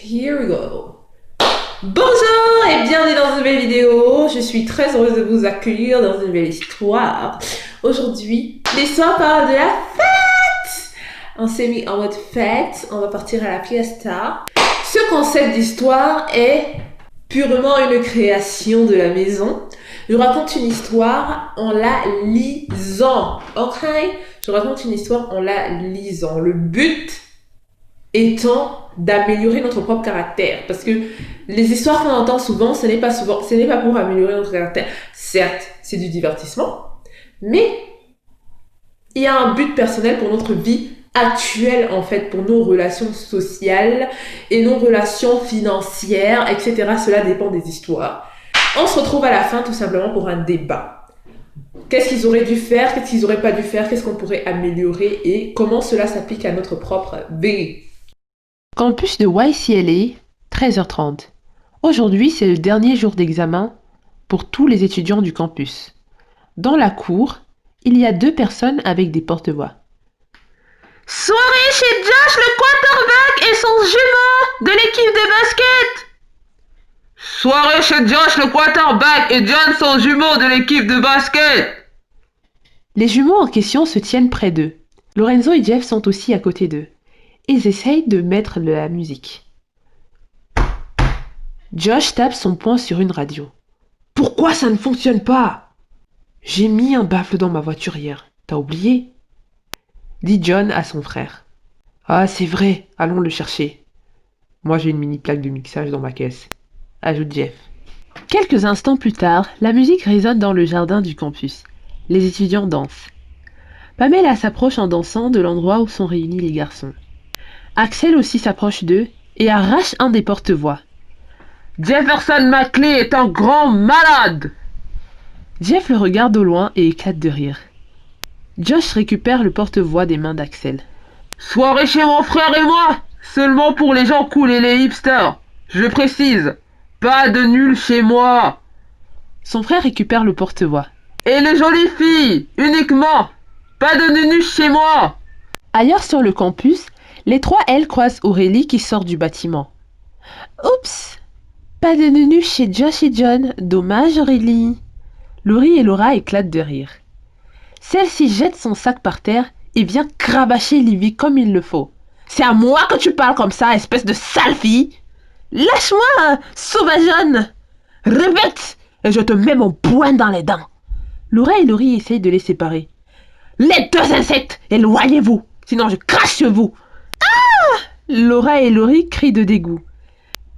Here we go. Bonjour et bienvenue dans une nouvelle vidéo. Je suis très heureuse de vous accueillir dans une nouvelle histoire. Aujourd'hui, l'histoire parle de la fête. On s'est mis en mode fête. On va partir à la fiesta. Ce concept d'histoire est purement une création de la maison. Je raconte une histoire en la lisant. Ok? Je raconte une histoire en la lisant. Le but étant d'améliorer notre propre caractère. Parce que les histoires qu'on entend souvent, ce n'est pas pour améliorer notre caractère. Certes, c'est du divertissement, mais il y a un but personnel pour notre vie actuelle, en fait, pour nos relations sociales et nos relations financières, etc. Cela dépend des histoires. On se retrouve à la fin, tout simplement, pour un débat. Qu'est-ce qu'ils auraient dû faire? Qu'est-ce qu'ils n'auraient pas dû faire? Qu'est-ce qu'on pourrait améliorer? Et comment cela s'applique à notre propre vie? Campus de YCLA, 13h30. Aujourd'hui, c'est le dernier jour d'examen pour tous les étudiants du campus. Dans la cour, il y a deux personnes avec des porte-voix. Soirée chez Josh le quarterback et son jumeau de l'équipe de basket. Soirée chez Josh le quarterback et John son jumeau de l'équipe de basket. Les jumeaux en question se tiennent près d'eux. Lorenzo et Jeff sont aussi à côté d'eux. Ils essayent de mettre de la musique. Josh tape son poing sur une radio. Pourquoi ça ne fonctionne pas? J'ai mis un baffle dans ma voiture hier. T'as oublié? Dit John à son frère. Ah, c'est vrai, allons le chercher. Moi j'ai une mini plaque de mixage dans ma caisse. Ajoute Jeff. Quelques instants plus tard, la musique résonne dans le jardin du campus. Les étudiants dansent. Pamela s'approche en dansant de l'endroit où sont réunis les garçons. Axel aussi s'approche d'eux et arrache un des porte-voix. Jefferson Maclay est un grand malade! Jeff le regarde au loin et éclate de rire. Josh récupère le porte-voix des mains d'Axel. Soirée chez mon frère et moi, seulement pour les gens cool et les hipsters. Je précise, pas de nul chez moi. Son frère récupère le porte-voix. Et les jolies filles, uniquement, pas de nunuche chez moi. Ailleurs sur le campus, les trois L croisent Aurélie qui sort du bâtiment. Oups! Pas de nunu chez Josh et John. Dommage Aurélie. Laurie et Laura éclatent de rire. Celle-ci jette son sac par terre et vient crabacher Livy comme il le faut. C'est à moi que tu parles comme ça, espèce de sale fille! Lâche-moi, sauvageonne! Répète, et je te mets mon poing dans les dents. Laura et Laurie essayent de les séparer. Les deux insectes, éloignez-vous, sinon je crache sur vous! Laura et Laurie crient de dégoût.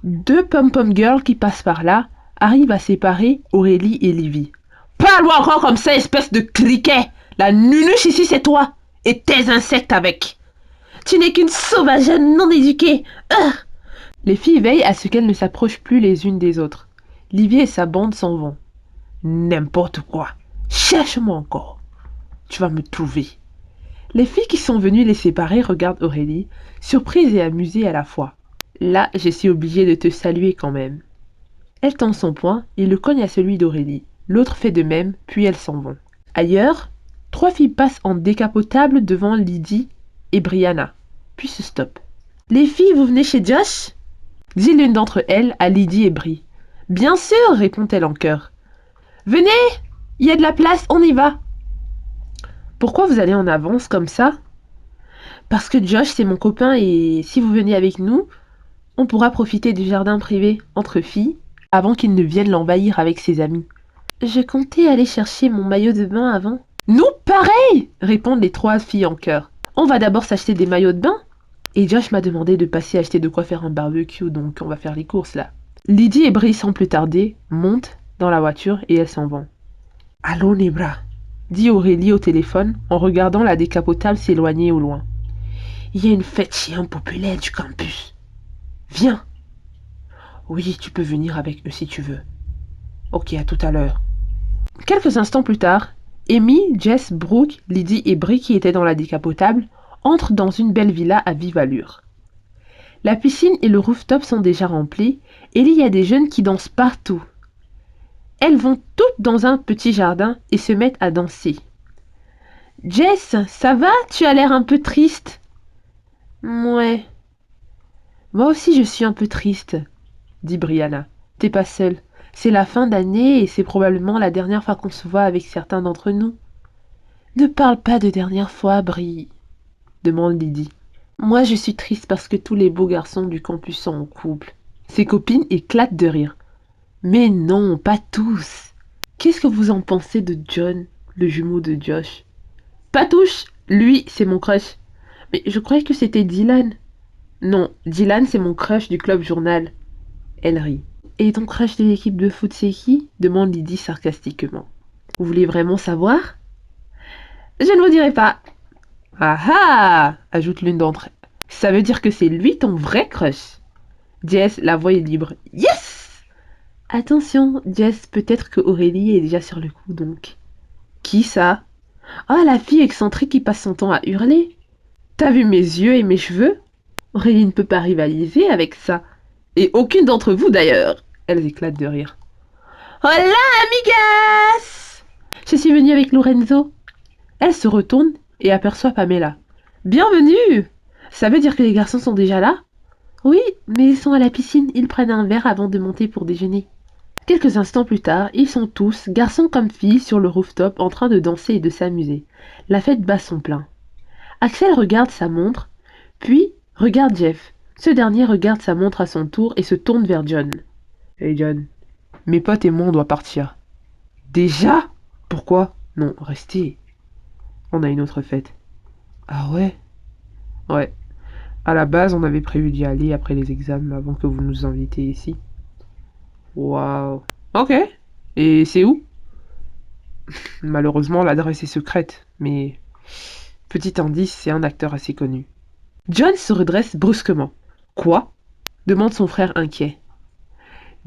Deux pom-pom girls qui passent par là arrivent à séparer Aurélie et Livy. Parle-moi encore comme ça, espèce de criquet! La nunuche ici, c'est toi! Et tes insectes avec! Tu n'es qu'une sauvage non éduquée! Les filles veillent à ce qu'elles ne s'approchent plus les unes des autres. Livy et sa bande s'en vont. N'importe quoi! Cherche-moi encore! Tu vas me trouver! Les filles qui sont venues les séparer regardent Aurélie, surprises et amusées à la fois. Là, je suis obligée de te saluer quand même. Elle tend son poing et le cogne à celui d'Aurélie. L'autre fait de même, puis elles s'en vont. Ailleurs, trois filles passent en décapotable devant Lydie et Brianna, puis se stoppent. Les filles, vous venez chez Josh? Dit l'une d'entre elles à Lydie et Brie. Bien sûr, répond-elle en chœur. Venez, il y a de la place, on y va. Pourquoi vous allez en avance comme ça? Parce que Josh, c'est mon copain et si vous venez avec nous, on pourra profiter du jardin privé entre filles avant qu'il ne vienne l'envahir avec ses amis. Je comptais aller chercher mon maillot de bain avant. Nous, pareil! Répondent les trois filles en chœur. On va d'abord s'acheter des maillots de bain. Et Josh m'a demandé de passer acheter de quoi faire un barbecue, donc on va faire les courses là. Lydie et Brie, sans plus tarder, montent dans la voiture et elles s'en vont. Allons les bras, dit Aurélie au téléphone en regardant la décapotable s'éloigner au loin. Il y a une fête chien populaire du campus. Viens. Oui, tu peux venir avec eux si tu veux. Ok, à tout à l'heure. Quelques instants plus tard, Amy, Jess, Brooke, Lydie et Brie qui étaient dans la décapotable entrent dans une belle villa à vive allure. La piscine et le rooftop sont déjà remplis et il y a des jeunes qui dansent partout. Elles vont toutes dans un petit jardin et se mettent à danser. Jess, ça va? Tu as l'air un peu triste. Ouais. Moi aussi je suis un peu triste, dit Brianna. T'es pas seule. C'est la fin d'année et c'est probablement la dernière fois qu'on se voit avec certains d'entre nous. Ne parle pas de dernière fois, Bri, demande Lydie. Moi je suis triste parce que tous les beaux garçons du campus sont en couple. Ses copines éclatent de rire. Mais non, pas tous. Qu'est-ce que vous en pensez de John, le jumeau de Josh? Patouche, lui, c'est mon crush. Mais je croyais que c'était Dylan. Non, Dylan, c'est mon crush du club journal. Elle rit. Et ton crush de l'équipe de foot, c'est qui? Demande Lydie sarcastiquement. Vous voulez vraiment savoir? Je ne vous dirai pas. Ah ah, ajoute l'une d'entre elles. Ça veut dire que c'est lui ton vrai crush. Jess, la voix est libre. Yes! Attention, Jess, peut-être que Aurélie est déjà sur le coup donc. Qui ça? Ah, la fille excentrique qui passe son temps à hurler. T'as vu mes yeux et mes cheveux? Aurélie ne peut pas rivaliser avec ça. Et aucune d'entre vous d'ailleurs. Elles éclatent de rire. Hola, amigas! Je suis venue avec Lorenzo. Elle se retourne et aperçoit Pamela. Bienvenue! Ça veut dire que les garçons sont déjà là? Oui, mais ils sont à la piscine. Ils prennent un verre avant de monter pour déjeuner. Quelques instants plus tard, ils sont tous, garçons comme filles, sur le rooftop en train de danser et de s'amuser. La fête bat son plein. Axel regarde sa montre, puis regarde Jeff. Ce dernier regarde sa montre à son tour et se tourne vers John. Hey John, mes potes et moi on doit partir. Déjà? Pourquoi? Non, restez. On a une autre fête. Ah ouais? Ouais. À la base, on avait prévu d'y aller après les examens avant que vous nous invitiez ici. Waouh. Ok. Et c'est où? Malheureusement, l'adresse est secrète, mais... Petit indice, c'est un acteur assez connu. John se redresse brusquement. Quoi? Demande son frère inquiet.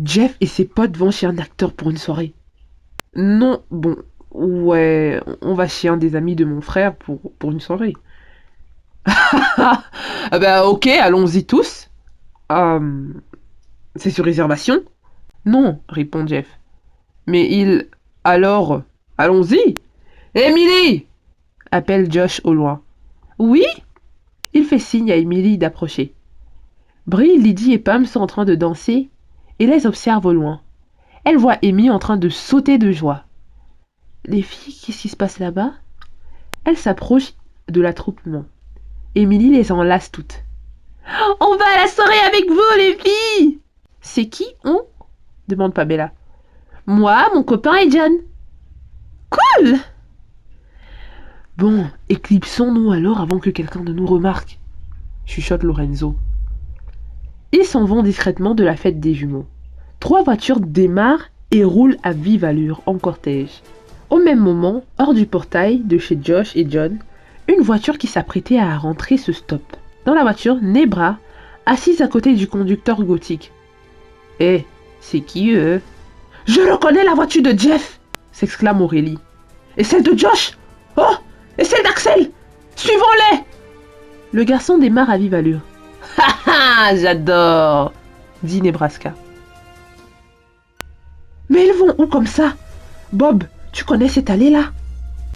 Jeff et ses potes vont chez un acteur pour une soirée. Non, bon, ouais, on va chez un des amis de mon frère pour une soirée. Ah bah ok, allons-y tous. C'est sur réservation? Non, répond Jeff. Mais il... Alors, allons-y. Emily! Appelle Josh au loin. Oui? Il fait signe à Emily d'approcher. Brie, Lydie et Pam sont en train de danser et les observent au loin. Elle voit Amy en train de sauter de joie. Les filles, qu'est-ce qui se passe là-bas? Elle s'approche de l'attroupement. Emily les enlace toutes. On va à la soirée avec vous, les filles! C'est qui, on? Demande Pamela. Moi, mon copain et John. Cool! Bon, éclipsons-nous alors avant que quelqu'un ne nous remarque, chuchote Lorenzo. Ils s'en vont discrètement de la fête des jumeaux. 3 voitures démarrent et roulent à vive allure en cortège. Au même moment, hors du portail de chez Josh et John, une voiture qui s'apprêtait à rentrer se stoppe. Dans la voiture, Nebra, assise à côté du conducteur gothique. Eh, c'est qui eux? Je reconnais la voiture de Jeff! S'exclame Aurélie. Et celle de Josh? Oh! Et celle d'Axel! Suivons-les! Le garçon démarre à vive allure. Ha ha! J'adore! Dit Nebraska. Mais ils vont où comme ça? Bob, tu connais cette allée-là?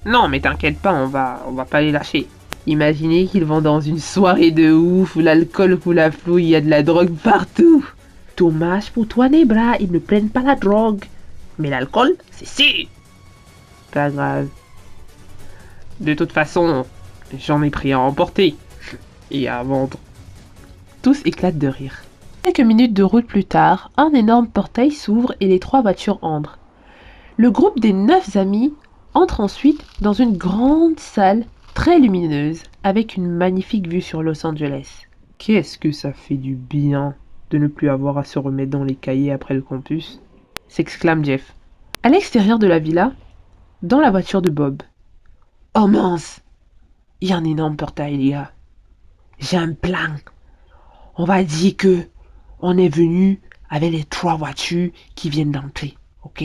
Non, mais t'inquiète pas, on va pas les lâcher. Imaginez qu'ils vont dans une soirée de ouf où l'alcool coule à flot, il y a de la drogue partout. Dommage pour toi, Nebra, ils ne prennent pas la drogue. Mais l'alcool, c'est si. Pas grave. De toute façon, j'en ai pris à emporter et à vendre. Tous éclatent de rire. Quelques minutes de route plus tard, un énorme portail s'ouvre et les 3 voitures entrent. Le groupe des 9 amis entre ensuite dans une grande salle très lumineuse avec une magnifique vue sur Los Angeles. Qu'est-ce que ça fait du bien de ne plus avoir à se remettre dans les cahiers après le campus, s'exclame Jeff. À l'extérieur de la villa, dans la voiture de Bob. Oh mince! Il y a un énorme portail, les gars. J'ai un plan. On va dire que on est venu avec les 3 voitures qui viennent d'entrer, ok?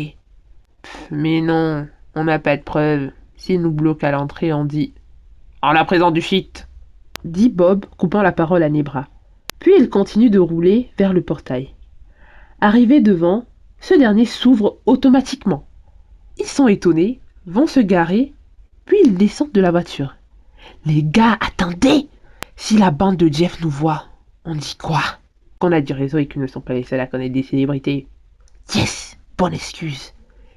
Mais non, on n'a pas de preuves. S'ils nous bloquent à l'entrée, on dit « En la présence du shit !» dit Bob, coupant la parole à Nebra. Puis il continue de rouler vers le portail. Arrivé devant, ce dernier s'ouvre automatiquement. Ils sont étonnés, vont se garer, puis ils descendent de la voiture. Les gars, attendez! Si la bande de Jeff nous voit, on dit quoi? qu'on a du réseau et qu'ils ne sont pas les seuls à connaître des célébrités. Yes! Bonne excuse.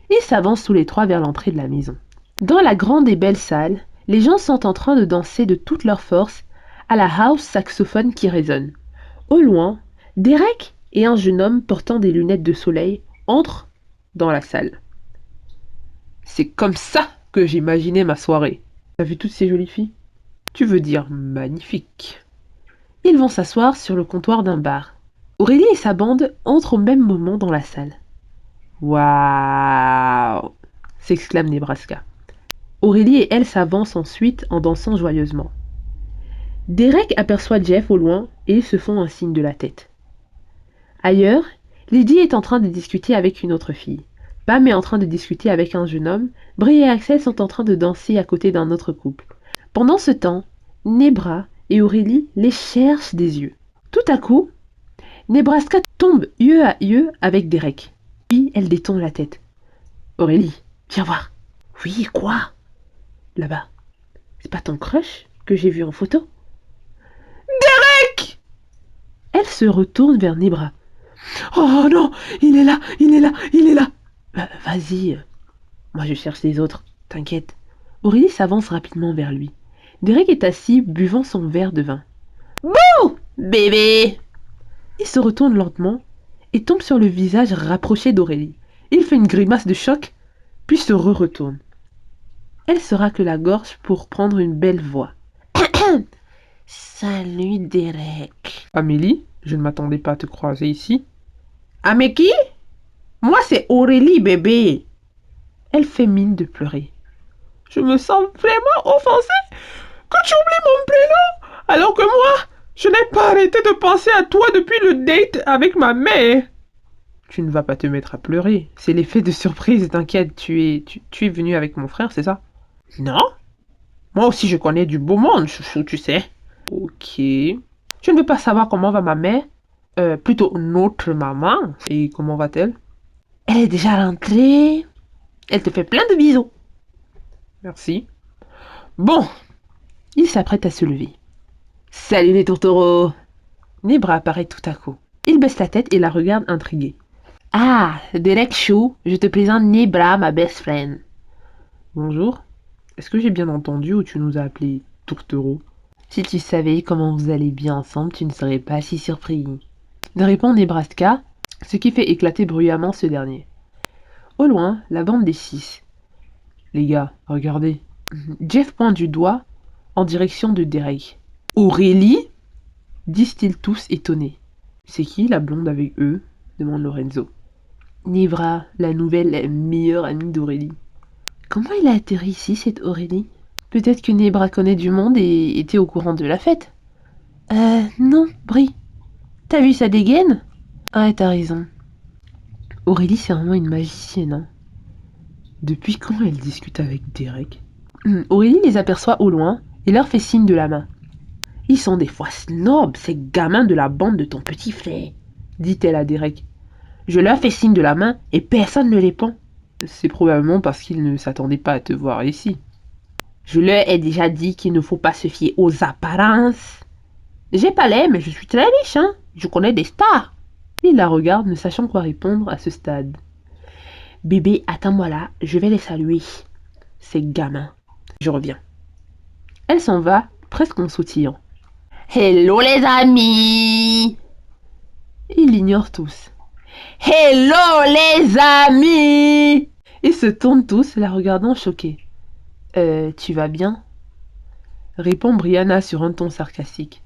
Ils s'avancent tous les trois vers l'entrée de la maison. Dans la grande et belle salle, les gens sont en train de danser de toute leur force à la house saxophone qui résonne. Au loin, Derek et un jeune homme portant des lunettes de soleil entrent dans la salle. C'est comme ça que j'imaginais ma soirée. T'as vu toutes ces jolies filles? Tu veux dire magnifiques. Ils vont s'asseoir sur le comptoir d'un bar. Aurélie et sa bande entrent au même moment dans la salle. Waouh! S'exclame Nebraska. Aurélie et elle s'avancent ensuite en dansant joyeusement. Derek aperçoit Jeff au loin et ils se font un signe de la tête. Ailleurs, Lydie est en train de discuter avec une autre fille. Pam est en train de discuter avec un jeune homme. Brie et Axel sont en train de danser à côté d'un autre couple. Pendant ce temps, Nebra et Aurélie les cherchent des yeux. Tout à coup, Nebraska tombe yeux à yeux avec Derek. Puis elle détourne la tête. Aurélie, viens voir. Oui, quoi? Là-bas. C'est pas ton crush que j'ai vu en photo? Derek! Elle se retourne vers Nebra. Oh non, il est là, il est là, il est là. Vas-y, moi je cherche les autres, t'inquiète. Aurélie s'avance rapidement vers lui. Derek est assis, buvant son verre de vin. Bouh, bébé! Il se retourne lentement et tombe sur le visage rapproché d'Aurélie. Il fait une grimace de choc, puis se retourne. Elle se racle la gorge pour prendre une belle voix. Salut Derek. Amélie, je ne m'attendais pas à te croiser ici. Ah mais qui? Moi c'est Aurélie, bébé. Elle fait mine de pleurer. Je me sens vraiment offensée que tu oublies mon prénom, alors que moi, je n'ai pas arrêté de penser à toi depuis le date avec ma mère. Tu ne vas pas te mettre à pleurer. C'est l'effet de surprise, t'inquiète. Tu es venu avec mon frère, c'est ça? Non. Moi aussi, je connais du beau monde, chouchou, tu sais. Ok. Tu ne veux pas savoir comment va ma mère? Plutôt notre maman. Et comment va-t-elle? Elle est déjà rentrée. Elle te fait plein de bisous. Merci. Bon. Il s'apprête à se lever. Salut les tourtereaux. Nebra apparaît tout à coup. Il baisse la tête et la regarde intrigué. Ah, Derek Chou, je te présente Nebra, ma best friend. Bonjour. Est-ce que j'ai bien entendu ou tu nous as appelés tourtereaux? Si tu savais comment vous allez bien ensemble, tu ne serais pas si surpris. Répond Nebraska, ce qui fait éclater bruyamment ce dernier. Au loin, la bande des 6. Les gars, regardez. Jeff pointe du doigt en direction de Derek. Aurélie? Disent-ils tous étonnés. C'est qui la blonde avec eux? Demande Lorenzo. Nebra, la nouvelle meilleure amie d'Aurélie. Comment il a atterri ici, cette Aurélie? Peut-être que Nebra connaît du monde et était au courant de la fête. Non, Brie. T'as vu sa dégaine? Ah, t'as raison. Aurélie, c'est vraiment une magicienne, hein. Depuis quand elle discute avec Derek? Aurélie les aperçoit au loin et leur fait signe de la main. Ils sont des fois snobs, ces gamins de la bande de ton petit frère, dit-elle à Derek. Je leur fais signe de la main et personne ne répond. C'est probablement parce qu'ils ne s'attendaient pas à te voir ici. Je leur ai déjà dit qu'il ne faut pas se fier aux apparences. J'ai pas l'air, mais je suis très riche, hein. Je connais des stars. Il la regarde, ne sachant quoi répondre à ce stade. Bébé, attends-moi là, je vais les saluer. Ces gamins. Je reviens. Elle s'en va, presque en sautillant. Hello les amis! Ils l'ignorent tous. Hello les amis! Ils se tournent tous, la regardant choqués. Tu vas bien? Répond Brianna sur un ton sarcastique.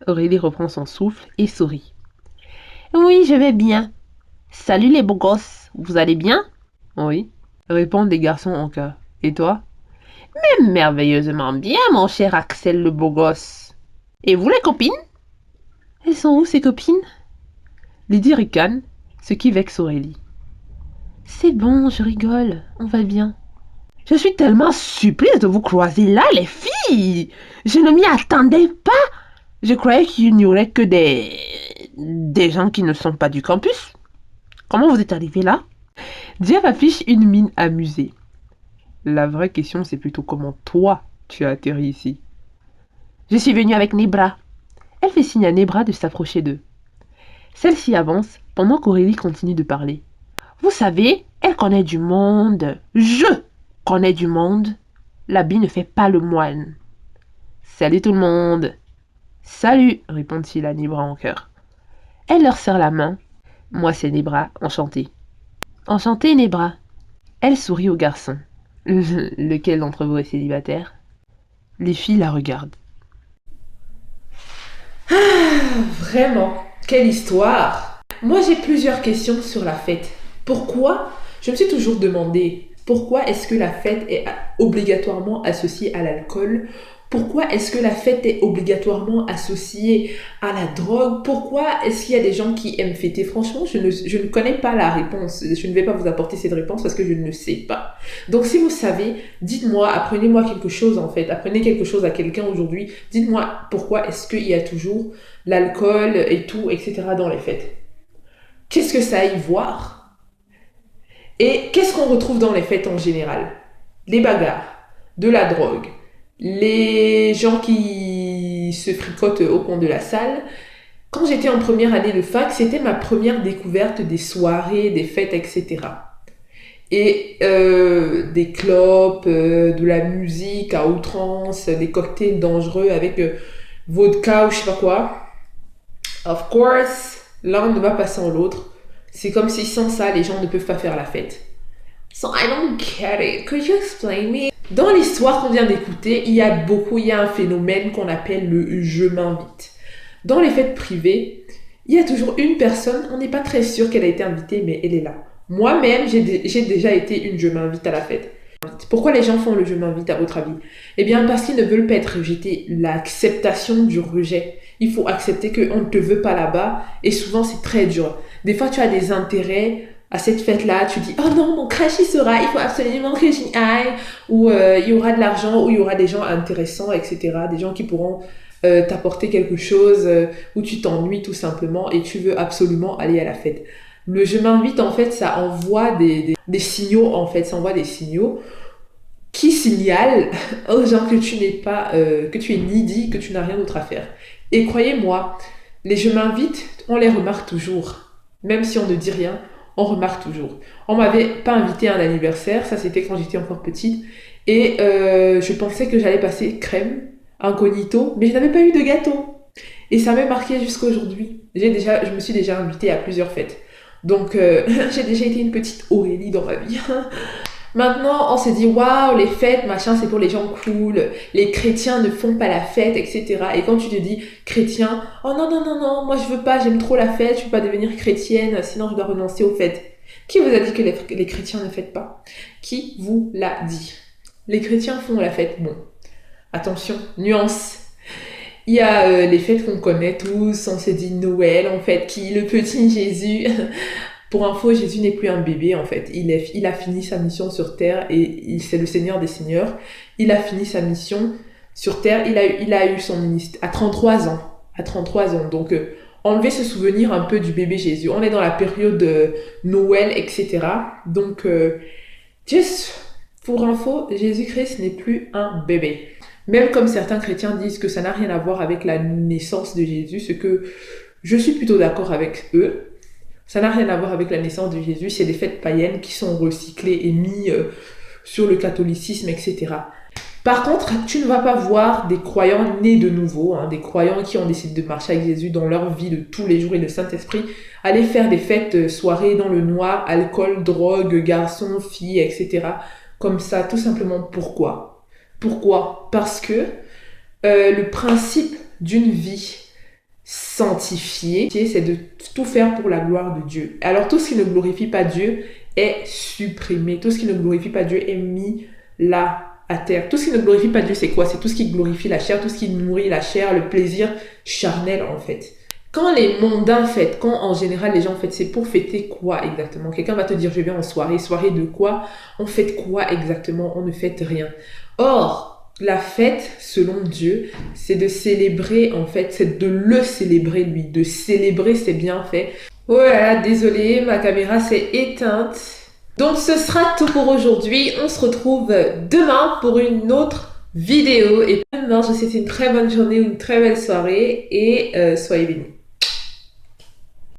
Aurélie reprend son souffle et sourit. Oui, je vais bien. Salut les beaux gosses, vous allez bien? Oui, répondent les garçons en chœur. Et toi? Mais merveilleusement bien, mon cher Axel le beau gosse. Et vous les copines? Elles sont où ces copines? Lydie ricane, ce qui vexe Aurélie. C'est bon, je rigole, on va bien. Je suis tellement surprise de vous croiser là, les filles. Je ne m'y attendais pas. Je croyais qu'il n'y aurait que des gens qui ne sont pas du campus. Comment vous êtes arrivés là? Jeff affiche une mine amusée. La vraie question, c'est plutôt comment toi, tu as atterri ici. Je suis venue avec Nebra. Elle fait signe à Nebra de s'approcher d'eux. Celle-ci avance pendant qu'Aurélie continue de parler. Vous savez, elle connaît du monde. Je connais du monde. L'habit ne fait pas le moine. Salut tout le monde. Salut, répond-il à Nebra en chœur. Elle leur serre la main. Moi c'est Nebra, enchantée. Enchantée Nebra. Elle sourit au garçon. Lequel d'entre vous est célibataire? Les filles la regardent. Vraiment, quelle histoire! Moi j'ai plusieurs questions sur la fête. Pourquoi? Je me suis toujours demandé, pourquoi est-ce que la fête est obligatoirement associée à l'alcool? Pourquoi est-ce que la fête est obligatoirement associée à la drogue? Pourquoi est-ce qu'il y a des gens qui aiment fêter? Franchement, je ne connais pas la réponse. Je ne vais pas vous apporter cette réponse parce que je ne sais pas. Donc si vous savez, dites-moi, apprenez-moi quelque chose en fait. Apprenez quelque chose à quelqu'un aujourd'hui. Dites-moi pourquoi est-ce qu'il y a toujours l'alcool et tout, etc. dans les fêtes. Qu'est-ce que ça a à y voir? Et qu'est-ce qu'on retrouve dans les fêtes en général? Les bagarres, de la drogue, les gens qui se fricotent au coin de la salle. Quand j'étais en première année de fac, c'était ma première découverte des soirées, des fêtes, etc. Et des clopes, de la musique à outrance, des cocktails dangereux avec vodka ou je sais pas quoi. Of course, l'un ne va pas sans l'autre. C'est comme si sans ça, les gens ne peuvent pas faire la fête. So I don't get it. Could you explain me? Dans l'histoire qu'on vient d'écouter, il y a un phénomène qu'on appelle le je m'invite. Dans les fêtes privées, il y a toujours une personne, on n'est pas très sûr qu'elle a été invitée, mais elle est là. Moi-même, j'ai déjà été une je m'invite à la fête. Pourquoi les gens font le je m'invite à votre avis? Eh bien, parce qu'ils ne veulent pas être rejetés. L'acceptation du rejet. Il faut accepter qu'on ne te veut pas là-bas, et souvent c'est très dur. Des fois, tu as des intérêts à cette fête-là, tu dis « Oh non, mon crash, il sera, il faut absolument que j'y aille » ou il y aura de l'argent, ou il y aura des gens intéressants, etc. Des gens qui pourront t'apporter quelque chose, ou tu t'ennuies tout simplement et tu veux absolument aller à la fête. Le « je m'invite », en fait, ça envoie des signaux, en fait. Ça envoie des signaux qui signalent aux gens que tu n'es pas, que tu es needy, que tu n'as rien d'autre à faire. Et croyez-moi, les « je m'invite », on les remarque toujours. Même si on ne dit rien, on remarque toujours. On m'avait pas invité à un anniversaire, ça c'était quand j'étais encore petite, et je pensais que j'allais passer crème, incognito, mais je n'avais pas eu de gâteau. Et ça m'a marqué jusqu'à aujourd'hui. Je me suis déjà invitée à plusieurs fêtes. Donc j'ai déjà été une petite Aurélie dans ma vie. Maintenant, on se dit, waouh, les fêtes, machin, c'est pour les gens cool. Les chrétiens ne font pas la fête, etc. Et quand tu te dis, chrétien, oh non, non, non, non, moi je veux pas, j'aime trop la fête, je veux pas devenir chrétienne, sinon je dois renoncer aux fêtes. Qui vous a dit que les chrétiens ne fêtent pas? Qui vous l'a dit? Les chrétiens font la fête, bon. Attention, nuance. Il y a les fêtes qu'on connaît tous, on se dit Noël, en fait, qui le petit Jésus. Pour info, Jésus n'est plus un bébé, en fait. Il a fini sa mission sur Terre et c'est le Seigneur des Seigneurs. Il a fini sa mission sur Terre. Il a eu son ministère à 33 ans. À 33 ans. Donc, enlever ce souvenir un peu du bébé Jésus. On est dans la période de Noël, etc. Donc, juste pour info, Jésus-Christ n'est plus un bébé. Même comme certains chrétiens disent que ça n'a rien à voir avec la naissance de Jésus, ce que je suis plutôt d'accord avec eux. Ça n'a rien à voir avec la naissance de Jésus, c'est des fêtes païennes qui sont recyclées et mises sur le catholicisme, etc. Par contre, tu ne vas pas voir des croyants nés de nouveau, des croyants qui ont décidé de marcher avec Jésus dans leur vie de tous les jours et le Saint-Esprit, aller faire des fêtes, soirées dans le noir, alcool, drogue, garçons, filles, etc. Comme ça, tout simplement. Pourquoi? Pourquoi? Parce que le principe d'une vie sanctifiée, c'est de tout faire pour la gloire de Dieu. Alors tout ce qui ne glorifie pas Dieu est supprimé. Tout ce qui ne glorifie pas Dieu est mis là, à terre. Tout ce qui ne glorifie pas Dieu, c'est quoi? C'est tout ce qui glorifie la chair, tout ce qui nourrit la chair, le plaisir charnel en fait. Quand les mondains fêtent, quand en général les gens fêtent, c'est pour fêter quoi exactement? Quelqu'un va te dire, je viens en soirée. Soirée de quoi? On fête quoi exactement? On ne fête rien. Or, la fête, selon Dieu, c'est de célébrer, en fait, c'est de le célébrer, lui, de célébrer ses bienfaits. Oh là là, désolée, ma caméra s'est éteinte. Donc, ce sera tout pour aujourd'hui. On se retrouve demain pour une autre vidéo. Et maintenant, je vous souhaite une très bonne journée ou une très belle soirée et soyez bénis.